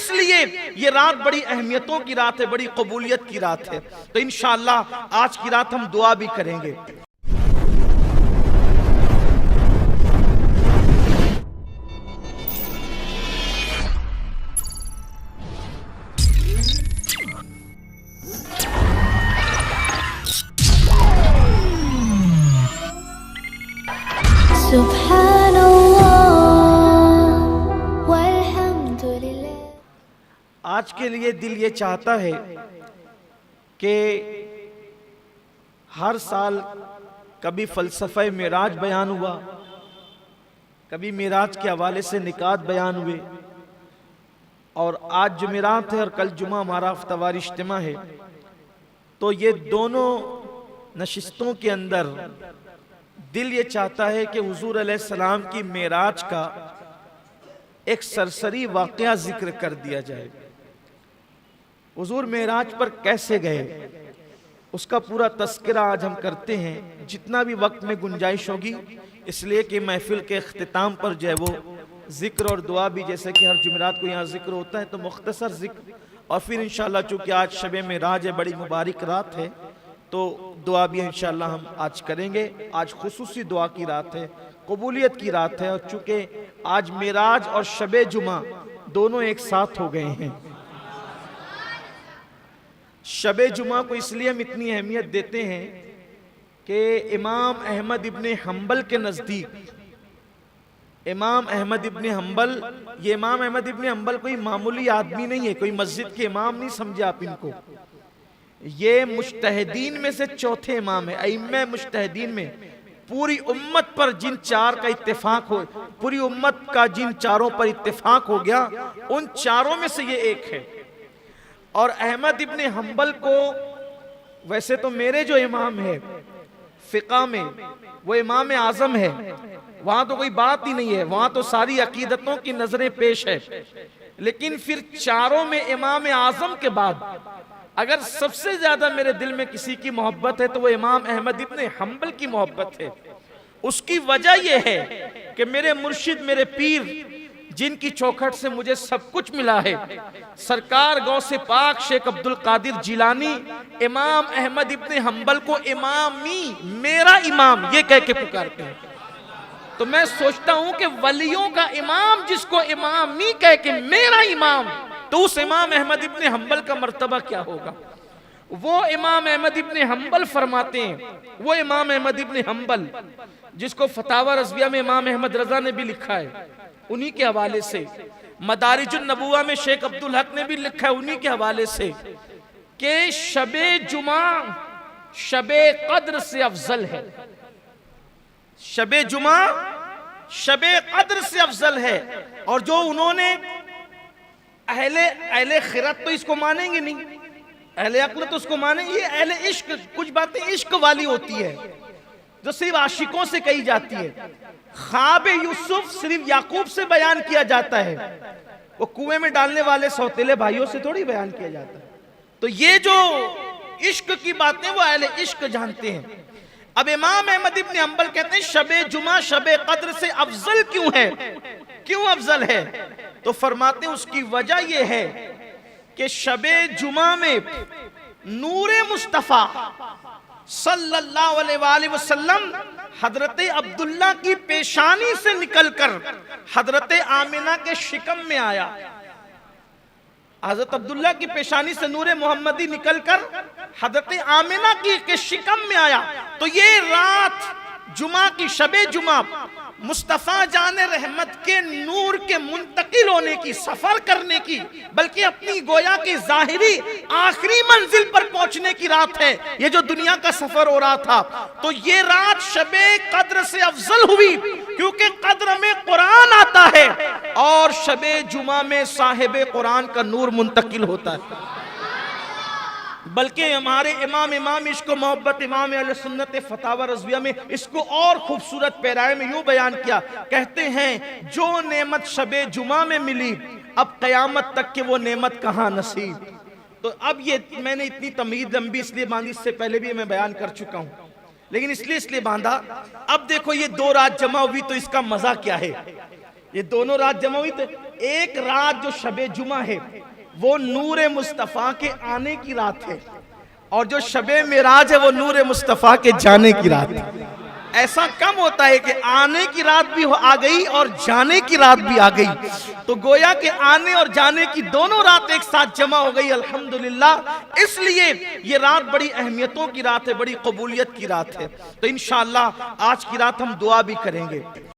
इसलिए ये रात बड़ी अहमियतों की रात है, बड़ी कबूलियत की रात है। तो इंशाअल्लाह आज की रात हम दुआ भी करेंगे। आज के लिए दिल ये चाहता है कि हर साल कभी फ़लसफ़े मेराज बयान हुआ, कभी मेराज के हवाले से निकात बयान हुए, और आज जुमेरात है और कल जुमा हमारा हफ्तावारी इज्तिमा है। तो ये दोनों नशिस्तों के अंदर दिल ये चाहता है कि हुजूर अलैहिस्सलाम की मेराज का एक सरसरी वाक़या जिक्र कर दिया जाए। हुजूर मेराज पर कैसे गए उसका पूरा तस्करा आज हम करते हैं, जितना भी वक्त में गुंजाइश होगी, इसलिए कि महफिल के अख्तिताम पर जो है वो जिक्र और दुआ भी, जैसे कि हर जुमेरात को यहाँ जिक्र होता है, तो मुख्तसर जिक्र, और फिर इंशाअल्लाह चूँकि आज शब मेराज है, बड़ी मुबारक रात है, तो दुआ भी इंशाअल्लाह हम आज करेंगे। आज खुसूसी दुआ की रात है, कबूलियत की रात है, और चूँकि आज मेराज और शब जुमा दोनों एक साथ हो गए हैं। शब जुमा को इसलिए हम इतनी अहमियत देते हैं कि इमाम अहमद इब्ने हम्बल के नज़दीक, इमाम अहमद इब्ने हम्बल, ये इमाम अहमद इब्ने हम्बल कोई मामूली आदमी नहीं है, कोई मस्जिद के इमाम नहीं समझे आप इनको। ये मुज्तहिदीन में से चौथे इमाम है, अइम्मे मुज्तहिदीन में। पूरी उम्मत पर जिन चार का इत्तेफाक हो, पूरी उम्मत का जिन चारों पर इत्तेफाक हो गया, उन चारों में से ये एक है। और अहमद इब्ने हम्बल को वैसे तो मेरे जो इमाम है फ़िक़ा में, वो इमाम आज़म है, वहाँ तो कोई बात ही नहीं है, वहाँ तो सारी अकीदतों की नजरें पेश है। लेकिन फिर चारों में इमाम आज़म के बाद अगर सबसे ज्यादा मेरे दिल में किसी की मोहब्बत है तो वो इमाम अहमद इब्ने हम्बल की मोहब्बत है। उसकी वजह यह है कि मेरे मुर्शिद, मेरे पीर, जिनकी चौखट से मुझे सब कुछ मिला है, सरकार गौसे पाक शेख अब्दुल कादिर जिलानी इमाम अहमद इब्ने हम्बल को इमामी, मेरा इमाम ये कह के पुकारते हैं। तो मैं सोचता हूं कि वलियों का इमाम जिसको इमामी कह के मेरा इमाम, तो उस इमाम अहमद इब्ने हम्बल का मर्तबा क्या होगा। वो इमाम अहमद इब्ने हम्बल फरमाते हैं, वो इमाम अहमद इब्ने हम्बल जिसको फतावा रज़विया में इमाम अहमद रजा ने भी लिखा है, उन्हीं के हवाले से, मदारिजुन नबुवा में शेख अब्दुल हक ने भी लिखा है उन्हीं के हवाले से, कि शबे जुमा शबे कद्र से अफजल है। शबे जुमा शबे कद्र से अफजल है। और जो उन्होंने अहले खिरत तो इसको मानेंगे नहीं, अहले अक्ल तो उसको मानेंगे, ये अहले इश्क, कुछ बातें इश्क वाली होती है जो सिर्फ आशिकों से कही जाती है। ख्वाब यूसुफ सिर्फ याकूब से बयान किया जाता है, वो कुएं में डालने वाले सौतेले भाइयों से थोड़ी बयान किया जाता है। तो ये जो इश्क की बातें वो अहले इश्क जानते हैं। अब इमाम अहमद इब्ने हम्बल कहते हैं शबे जुमा शबे कद्र से अफजल क्यों है, क्यों अफजल है? तो फरमाते हैं उसकी वजह यह है कि शबे जुमा में नूरे मुस्तफ़ा सल्लल्लाहु अलैहि वसल्लम हजरत अब्दुल्ला की पेशानी से निकलकर हजरत आमिना के शिकम में आया। हजरत अब्दुल्ला की पेशानी से नूरे मोहम्मदी निकलकर हजरत आमिना के शिकम में आया। तो ये रात जुमा की, शबे जुमा, मुस्तफ़ा जाने रहमत के नूर के मुंतकिल होने की, सफर करने की, बल्कि अपनी गोया की जाहिरी आखिरी मंजिल पर पहुंचने की रात है। ये जो दुनिया का सफर हो रहा था, तो ये रात शबे कद्र से अफजल हुई क्योंकि कद्र में कुरान आता है और शबे जुमा में साहिब कुरान का नूर मुंतकिल होता है। बल्कि हमारे इमाम इश्क मोहब्बत इमाम अहले सुन्नत फतावा रज़विया में इसको और खूबसूरत पैराए में यूं बयान किया, कहते हैं जो नेमत शबे जुमा में मिली अब क़यामत तक के वो नेमत कहाँ नसीब। तो अब ये मैंने इतनी तमीज़ लंबी इसलिए बांधी, इससे पहले भी मैं बयान कर चुका हूँ, लेकिन इसलिए बांधा। अब देखो ये दो रात जमा हुई तो इसका मजा क्या है। ये दोनों रात जमा हुई। तो एक रात जो शबे जुमा है वो नूर मुस्तफ़ा के आने की रात है, और जो शबे मेराज है वो नूर मुस्तफ़ा के जाने की रात है। ऐसा कम होता है कि आने की रात भी आ गई और जाने की रात भी आ गई, तो गोया के आने और जाने की दोनों रात एक साथ जमा हो गई, अल्हम्दुलिल्लाह। इसलिए ये रात बड़ी अहमियतों की रात है, बड़ी कबूलियत की रात है। तो इंशाअल्लाह आज की रात हम दुआ भी करेंगे।